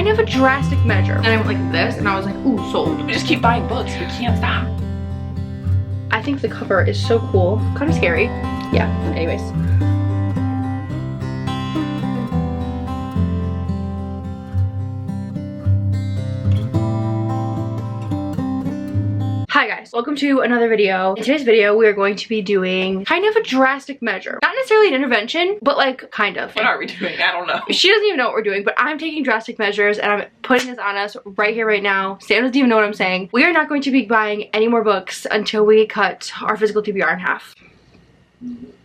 kind of a drastic measure. And I went like this and I was like, ooh, sold. We just keep buying books. We can't stop. I think the cover is so cool. Kind of scary. Yeah, anyways. Hi guys, welcome to another video. In today's video, we are going to be doing kind of a drastic measure. Not necessarily an intervention, but like kind of. What are we doing? I don't know. She doesn't even know what we're doing, but I'm taking drastic measures and I'm putting this on us right here, right now. Sam doesn't even know what I'm saying. We are not going to be buying any more books until we cut our physical TBR in half.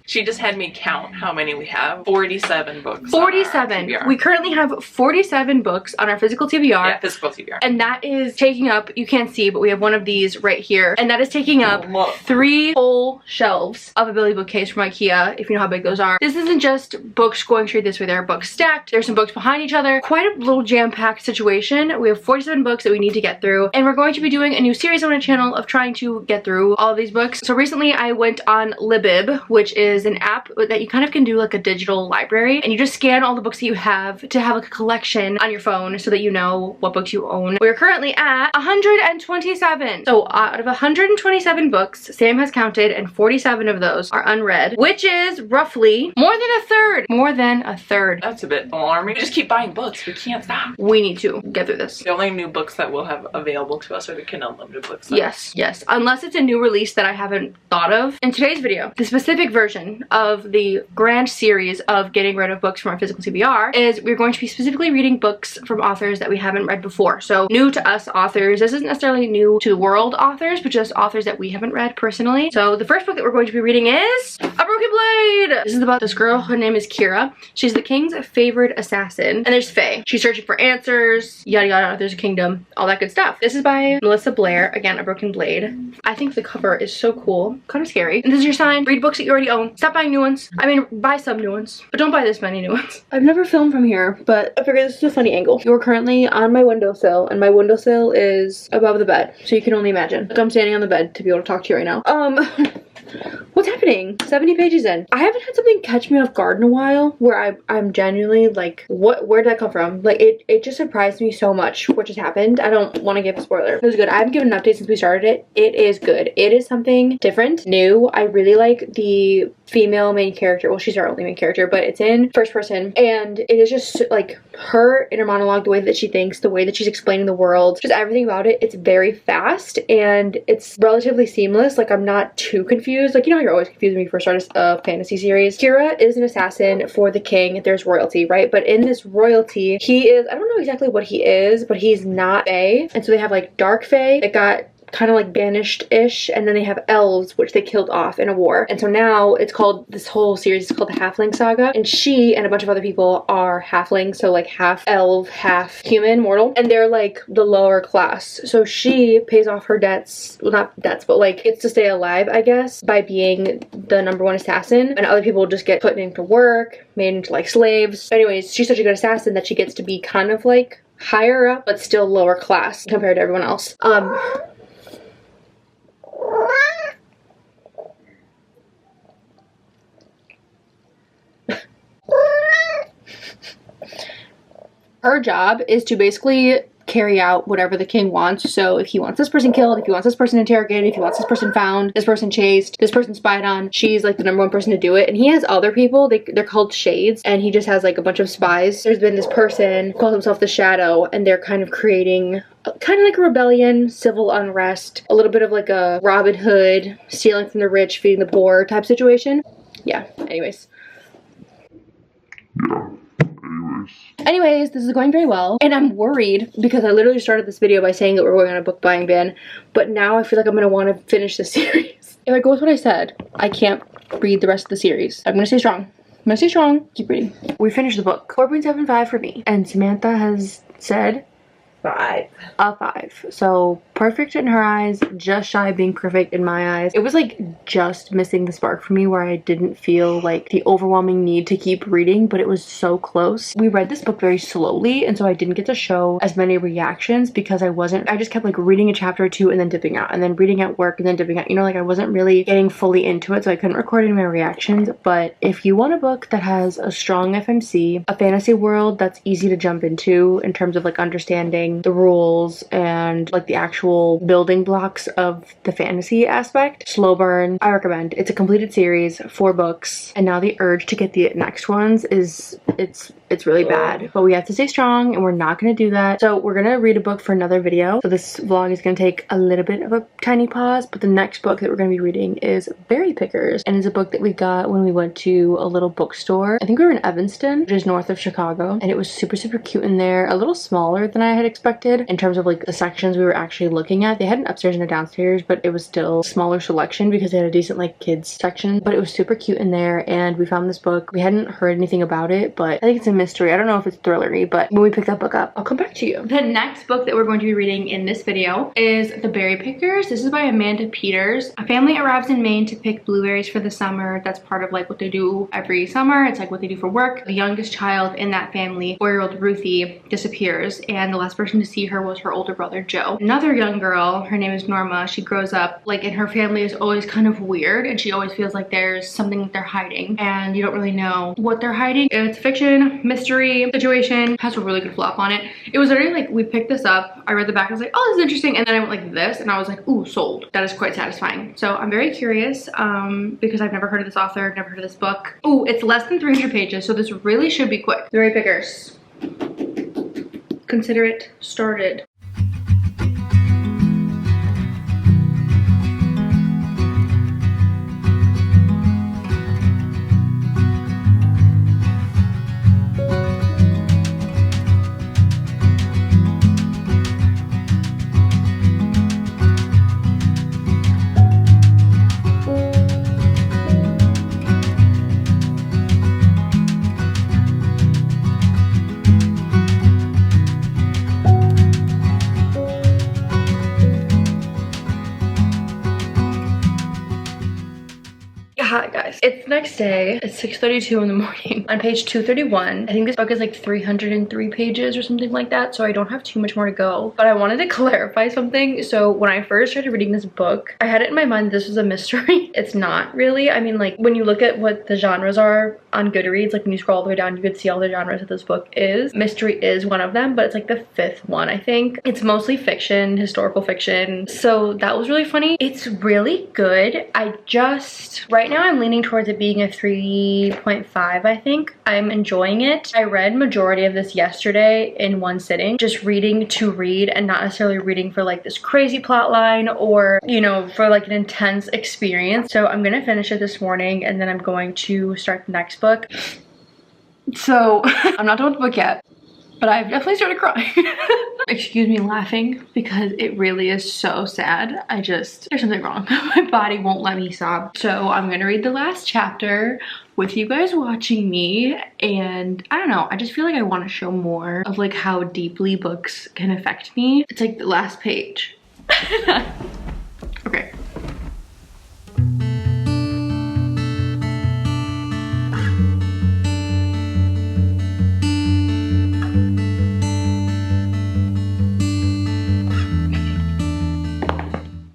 She just had me count how many we have. 47 books. 47. We currently have 47 books on our physical TBR. Yeah, physical TBR. And that is taking up, you can't see, but we have one of these right here. And that is taking up 3 whole shelves of a Billy bookcase from IKEA, if you know how big those are. This isn't just books going straight this way. There are books stacked. There's some books behind each other. Quite a little jam-packed situation. We have 47 books that we need to get through. And we're going to be doing a new series on our channel of trying to get through all of these books. So recently I went on Libib, which is an app that you kind of can do like a digital library, and you just scan all the books that you have to have like a collection on your phone so that you know what books you own. We're currently at 127. So out of 127 books, Sam has counted, and 47 of those are unread, which is roughly more than a third. More than a third. That's a bit alarming. We just keep buying books. We can't stop. We need to get through this. The only new books that we'll have available to us are the Kindle Unlimited books. Yes, yes. Unless it's a new release that I haven't thought of. In today's video, the specific version of the grand series of getting rid of books from our physical TBR is we're going to be specifically reading books from authors that we haven't read before. So new to us authors. This isn't necessarily new to the world authors, but just authors that we haven't read personally. So the first book that we're going to be reading is A Broken Blade. This is about this girl. Her name is Kira. She's the king's favorite assassin. And there's Faye. She's searching for answers, yada yada, there's a kingdom, all that good stuff. This is by Melissa Blair. Again, A Broken Blade. I think the cover is so cool. Kind of scary. And this is your sign. Read books that you already own. Stop buying new ones. I mean, buy some new ones, but don't buy this many new ones. I've never filmed from here, but I figured this is a funny angle. You're currently on my windowsill, and my windowsill is above the bed, so you can only imagine. So I'm standing on the bed to be able to talk to you right now. What's happening? 70 pages in. I haven't had something catch me off guard in a while where I'm genuinely like, where did that come from? Like, it just surprised me so much what just happened. I don't want to give a spoiler. It was good. I haven't given an update since we started it. It is good. It is something different, new. I really like the female main character. Well, she's our only main character, but it's in first person, and it is just like her inner monologue, the way that she thinks, the way that she's explaining the world, just everything about it. It's very fast and it's relatively seamless. Like, I'm not too confused. Like, you know how you're always confused when you first start a fantasy series. Kira is an assassin for the king. There's royalty, right? But in this royalty, he is, I don't know exactly what he is, but he's not Fae. And so they have like dark Fae that got kind of like banished-ish, and then they have elves, which they killed off in a war. And so now it's called, this whole series is called the Halfling Saga, and she and a bunch of other people are halflings, so like half elf, half human, mortal, and they're like the lower class. So she pays off her debts, well, not debts, but like gets to stay alive, I guess, by being the #1 assassin, and other people just get put into work, made into like slaves. But anyways, she's such a good assassin that she gets to be kind of like higher up, but still lower class compared to everyone else. Her job is to basically carry out whatever the king wants. So if he wants this person killed, if he wants this person interrogated, if he wants this person found, this person chased, this person spied on, she's like the #1 person to do it. And he has other people, they're called shades, and he just has like a bunch of spies. There's been this person who calls himself the Shadow, and they're kind of creating kind of like a rebellion, civil unrest, a little bit of like a Robin Hood, stealing from the rich, feeding the poor type situation. Yeah, anyways. Anyways, this is going very well, and I'm worried because I literally started this video by saying that we're going on a book buying ban, but now I feel like I'm going to want to finish this series. If I go with what I said, I can't read the rest of the series. I'm going to stay strong. I'm going to stay strong. Keep reading. We finished the book. 4.75 for me, and Samantha has said 5. A 5. So perfect in her eyes, just shy of being perfect in my eyes. It was like just missing the spark for me where I didn't feel like the overwhelming need to keep reading, but it was so close. We read this book very slowly, and so I didn't get to show as many reactions because I just kept like reading a chapter or two and then dipping out, and then reading at work and then dipping out. You know, like I wasn't really getting fully into it, so I couldn't record any of my reactions. But if you want a book that has a strong FMC, a fantasy world that's easy to jump into in terms of like understanding the rules and like the actual building blocks of the fantasy aspect, slow burn, I recommend. It's a completed series, 4 books, and now the urge to get the next ones is it's really bad, but we have to stay strong and we're not going to do that. So we're going to read a book for another video. So this vlog is going to take a little bit of a tiny pause, but the next book that we're going to be reading is Berry Pickers, and it's a book that we got when we went to a little bookstore. I think we were in Evanston, which is north of Chicago, and it was super cute in there. A little smaller than I had expected in terms of like the sections we were actually looking at. They had an upstairs and a downstairs, but it was still smaller selection because they had a decent like kids section, but it was super cute in there. And we found this book. We hadn't heard anything about it, but I think it's a mystery. I don't know if it's thrillery, but when we pick that book up, I'll come back to you. The next book that we're going to be reading in this video is The Berry Pickers. This is by Amanda Peters. A family arrives in Maine to pick blueberries for the summer. That's part of like what they do every summer. It's like what they do for work. The youngest child in that family, 4-year-old Ruthie, disappears, and the last person to see her was her older brother Joe. Another young girl, her name is Norma. She grows up like, and her family is always kind of weird, and she always feels like there's something that they're hiding, and you don't really know what they're hiding. It's fiction, mystery situation, has a really good flop on it. It was literally like, we picked this up, I read the back, I was like, oh, this is interesting, and then I went like this, and I was like, ooh, sold. That is quite satisfying. So I'm very curious because I've never heard of this author, never heard of this book. Ooh, it's less than 300 pages, so this really should be quick. Berry Pickers. Consider it started. Hi guys, it's the next day. It's 6:32 in the morning. On page 231, I think this book is like 303 pages or something like that, so I don't have too much more to go. But I wanted to clarify something. So when I first started reading this book, I had it in my mind this was a mystery. It's not really. I mean, like when you look at what the genres are on Goodreads, like when you scroll all the way down, you could see all the genres that this book is. Mystery is one of them, but it's like the 5th one, I think. It's mostly fiction, historical fiction. So that was really funny. It's really good. Right now I'm leaning towards it being a 3.5, I think. I'm enjoying it. I read majority of this yesterday in one sitting, just reading to read and not necessarily reading for like this crazy plot line or, you know, for like an intense experience. So I'm gonna finish it this morning and then I'm going to start the next book. So I'm not done with the book yet, but I've definitely started crying. Excuse me laughing because it really is so sad. There's something wrong. My body won't let me sob. So I'm gonna read the last chapter with you guys watching me, and I don't know, I just feel like I want to show more of like how deeply books can affect me. It's like the last page. Okay.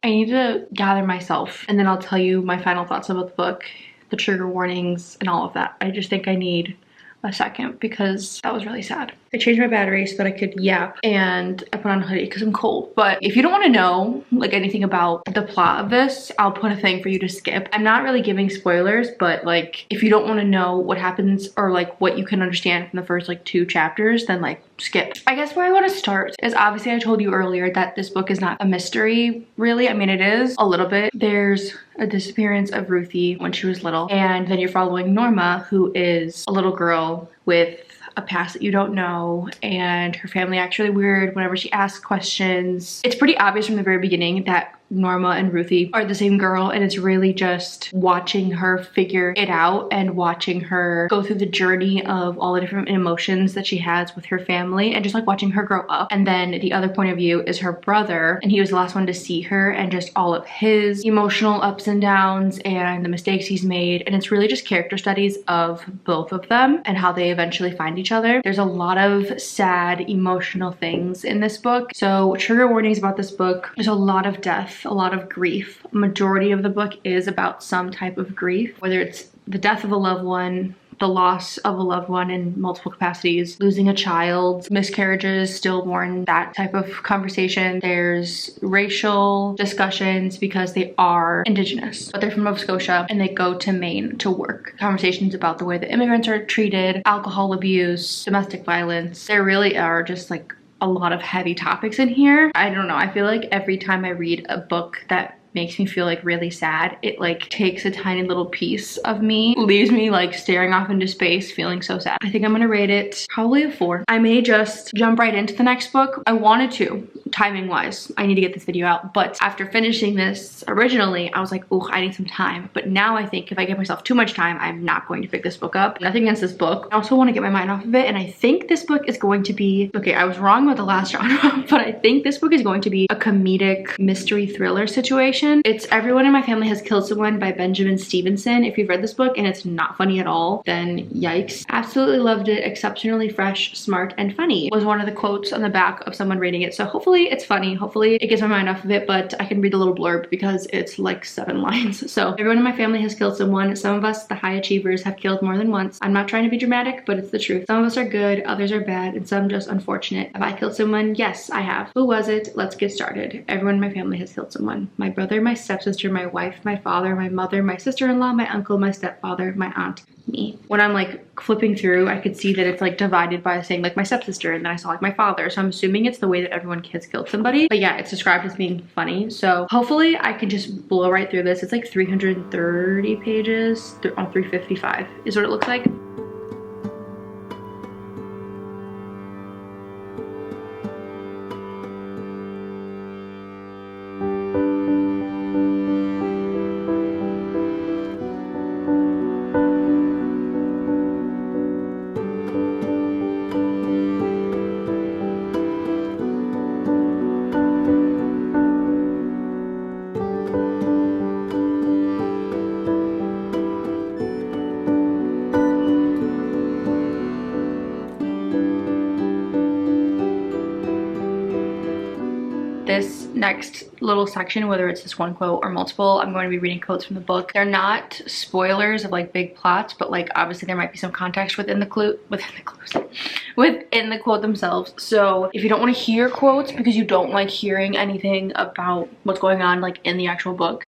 I need to gather myself and then I'll tell you my final thoughts about the book, the trigger warnings and all of that. I just think I need a second because that was really sad. I changed my battery so that I could yap, and I put on a hoodie because I'm cold. But if you don't want to know like anything about the plot of this, I'll put a thing for you to skip. I'm not really giving spoilers, but like if you don't want to know what happens or like what you can understand from the first like 2 chapters, then like skip. I guess where I want to start is obviously I told you earlier that this book is not a mystery really. I mean, it is a little bit. There's a disappearance of Ruthie when she was little, and then you're following Norma, who is a little girl with a past that you don't know, and her family acts really weird whenever she asks questions. It's pretty obvious from the very beginning that Norma and Ruthie are the same girl, and it's really just watching her figure it out and watching her go through the journey of all the different emotions that she has with her family, and just like watching her grow up. And then the other point of view is her brother, and he was the last one to see her, and just all of his emotional ups and downs and the mistakes he's made. And it's really just character studies of both of them and how they eventually find each other. There's a lot of sad emotional things in this book, so trigger warnings about this book. There's a lot of death, a lot of grief. Majority of the book is about some type of grief, whether it's the death of a loved one, the loss of a loved one in multiple capacities, losing a child, miscarriages, stillborn, that type of conversation. There's racial discussions because they are Indigenous, but they're from Nova Scotia and they go to Maine to work. Conversations about the way that immigrants are treated, alcohol abuse, domestic violence. There really are just like a lot of heavy topics in here. I don't know, I feel like every time I read a book that makes me feel like really sad, it like takes a tiny little piece of me, leaves me like staring off into space feeling so sad. I think I'm gonna rate it probably a 4. I may just jump right into the next book. I wanted to, timing wise, I need to get this video out, but after finishing this originally I was like, oh, I need some time. But now I think if I give myself too much time, I'm not going to pick this book up. Nothing against this book, I also want to get my mind off of it, and I think this book is going to be, okay, I was wrong with the last genre, but I think this book is going to be a comedic mystery thriller situation. It's Everyone in My Family Has Killed Someone by Benjamin Stevenson. If you've read this book and it's not funny at all, then yikes. Absolutely loved it. Exceptionally fresh, smart, and funny was one of the quotes on the back of someone reading it. So hopefully it's funny. Hopefully it gets my mind off of it, but I can read the little blurb because it's like 7 lines. So everyone in my family has killed someone. Some of us, the high achievers, have killed more than once. I'm not trying to be dramatic, but it's the truth. Some of us are good, others are bad, and some just unfortunate. Have I killed someone? Yes, I have. Who was it? Let's get started. Everyone in my family has killed someone. My brother, my stepsister, my wife, my father, my mother, my sister-in-law, my uncle, my stepfather, my aunt, me. When I'm like flipping through, I could see that it's like divided by saying like my stepsister, and then I saw like my father. So I'm assuming it's the way that everyone has killed somebody. But yeah, it's described as being funny. So hopefully I can just blow right through this. It's like 330 pages on 355 is what it looks like. This next little section, whether it's this one quote or multiple, I'm going to be reading quotes from the book. They're not spoilers of like big plots, but like obviously there might be some context within the quote themselves. So if you don't want to hear quotes because you don't like hearing anything about what's going on like in the actual book,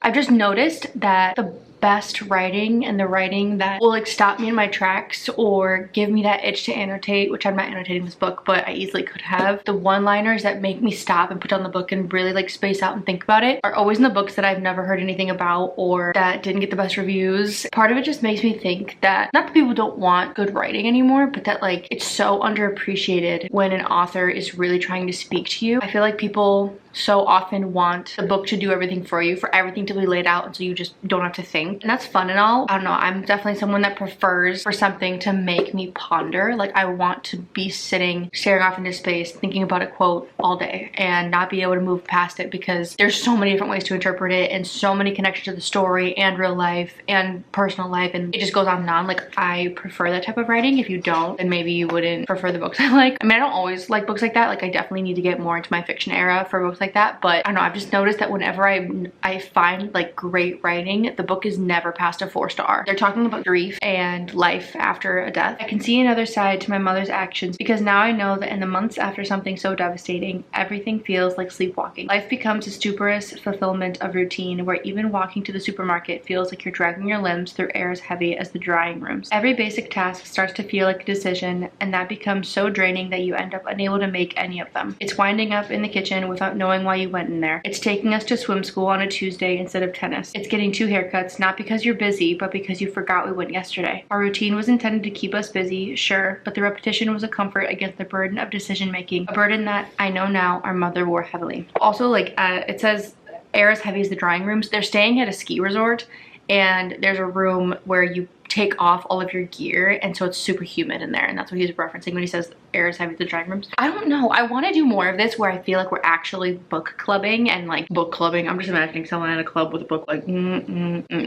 I've just noticed that the best writing and the writing that will like stop me in my tracks or give me that itch to annotate, which I'm not annotating this book, but I easily could have. The one-liners that make me stop and put down the book and really like space out and think about it are always in the books that I've never heard anything about or that didn't get the best reviews. Part of it just makes me think that not that people don't want good writing anymore, but that like it's so underappreciated when an author is really trying to speak to you. I feel like people so often want the book to do everything for you, for everything to be laid out, and so you just don't have to think. And that's fun and all. I don't know, I'm definitely someone that prefers for something to make me ponder. Like I want to be sitting, staring off into space, thinking about a quote all day and not be able to move past it because there's so many different ways to interpret it and so many connections to the story and real life and personal life, and it just goes on and on. Like I prefer that type of writing. If you don't, then maybe you wouldn't prefer the books I like. I mean, I don't always like books like that. Like I definitely need to get more into my fiction era for books like that, but I don't know, I've just noticed that whenever I find like great writing, the book is never past a 4-star. They're talking about grief and life after a death. I can see another side to my mother's actions because now I know that in the months after something so devastating, everything feels like sleepwalking. Life becomes a stuporous fulfillment of routine where even walking to the supermarket feels like you're dragging your limbs through air as heavy as the drying rooms. Every basic task starts to feel like a decision, and that becomes so draining that you end up unable to make any of them. It's winding up in the kitchen without knowing why you went in there. It's taking us to swim school on a Tuesday instead of tennis. It's getting 2 haircuts, not because you're busy, but because you forgot we went yesterday. Our routine was intended to keep us busy, sure, but the repetition was a comfort against the burden of decision making, a burden that I know now our mother wore heavily. Also, like, it says air as heavy as the drying rooms. They're staying at a ski resort, and there's a room where you take off all of your gear, and so it's super humid in there, and that's what he's referencing when he says air is heavy as the drying rooms. I don't know, I want to do more of this where I feel like we're actually book clubbing, and like book clubbing, I'm just imagining someone at a club with a book like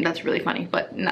that's really funny, but no.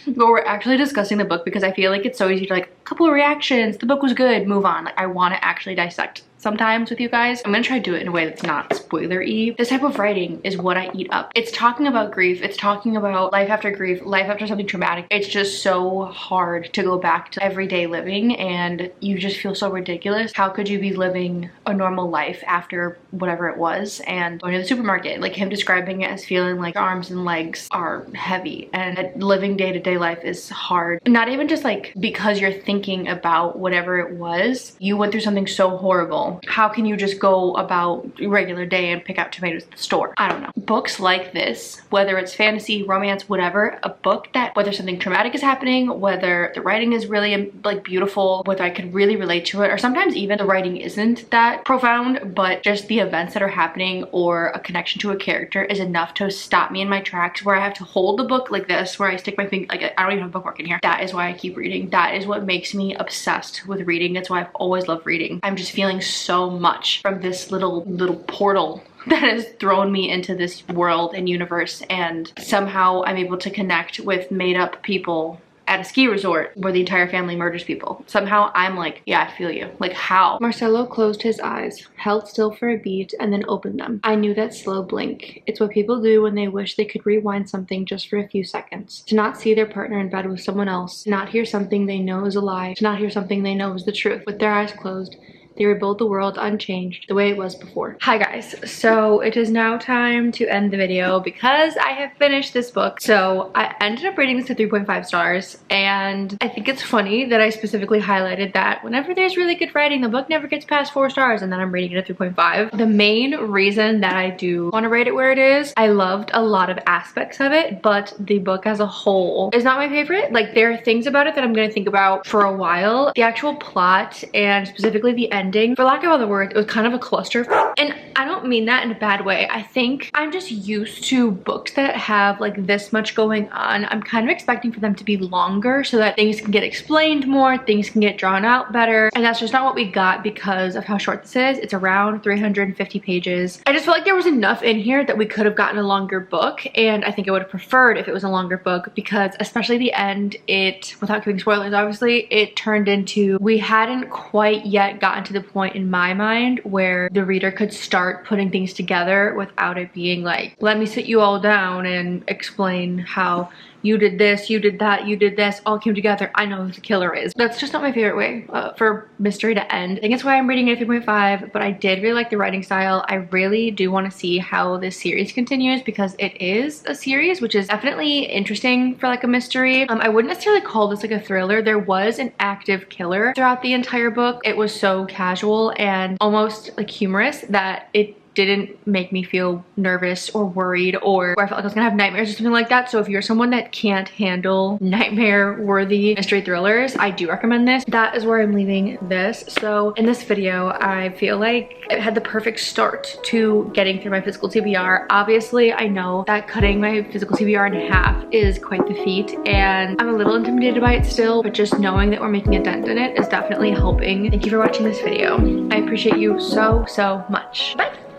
But we're actually discussing the book, because I feel like it's so easy to like a couple of reactions, the book was good, move on. Like I want to actually dissect sometimes with you guys. I'm gonna try to do it in a way that's not spoiler-y. This type of writing is what I eat up. It's talking about grief, it's talking about life after grief, life after something traumatic. It's just so hard to go back to everyday living, and you just feel so ridiculous. How could you be living a normal life after whatever it was and going to the supermarket? Like him describing it as feeling like your arms and legs are heavy, and that living day-to-day life is hard. Not even just like because you're thinking about whatever it was, you went through something so horrible. How can you just go about your regular day and pick out tomatoes at the store? I don't know. Books like this, whether it's fantasy, romance, whatever, a book that whether something traumatic is happening, whether the writing is really like beautiful, whether I could really relate to it, or sometimes even the writing isn't that profound, but just the events that are happening or a connection to a character is enough to stop me in my tracks, where I have to hold the book like this, where I stick my finger, like I don't even have a bookmark in here. That is why I keep reading. That is what makes me obsessed with reading. That's why I've always loved reading. I'm just feeling so much from this little portal that has thrown me into this world and universe, and somehow I'm able to connect with made-up people at a ski resort where the entire family murders people. Somehow I'm like, yeah, I feel you. Like how? Marcelo closed his eyes, held still for a beat, and then opened them. I knew that slow blink. It's what people do when they wish they could rewind something just for a few seconds. To not see their partner in bed with someone else, to not hear something they know is a lie, to not hear something they know is the truth. With their eyes closed, they rebuild the world unchanged, the way it was before. Hi guys, so it is now time to end the video because I have finished this book. So I ended up rating this to 3.5 stars, and I think it's funny that I specifically highlighted that whenever there's really good writing, the book never gets past 4 stars, and then I'm rating it a 3.5. The main reason that I do want to rate it where it is, I loved a lot of aspects of it, but the book as a whole is not my favorite. Like there are things about it that I'm going to think about for a while. The actual plot and specifically the ending, for lack of other words, it was kind of a cluster. And I don't mean that in a bad way. I think I'm just used to books that have like this much going on. I'm kind of expecting for them to be longer so that things can get explained more, things can get drawn out better. And that's just not what we got because of how short this is. It's around 350 pages. I just felt like there was enough in here that we could have gotten a longer book, and I think I would have preferred if it was a longer book, because especially the end, it, without giving spoilers obviously, it turned into, we hadn't quite yet gotten to the point in my mind where the reader could start putting things together without it being like, let me sit you all down and explain how you did this, you did that, you did this, all came together, I know who the killer is. That's just not my favorite way for mystery to end. I think that's why I'm rating it a 3.5, but I did really like the writing style. I really do want to see how this series continues, because it is a series, which is definitely interesting for like a mystery. I wouldn't necessarily call this like a thriller. There was an active killer throughout the entire book. It was so casual and almost like humorous that it didn't make me feel nervous or worried, or where I felt like I was gonna have nightmares or something like that. So if you're someone that can't handle nightmare-worthy mystery thrillers, I do recommend this. That is where I'm leaving this. So in this video, I feel like it had the perfect start to getting through my physical TBR. Obviously, I know that cutting my physical TBR in half is quite the feat, and I'm a little intimidated by it still, but just knowing that we're making a dent in it is definitely helping. Thank you for watching this video. I appreciate you so, so much. Bye!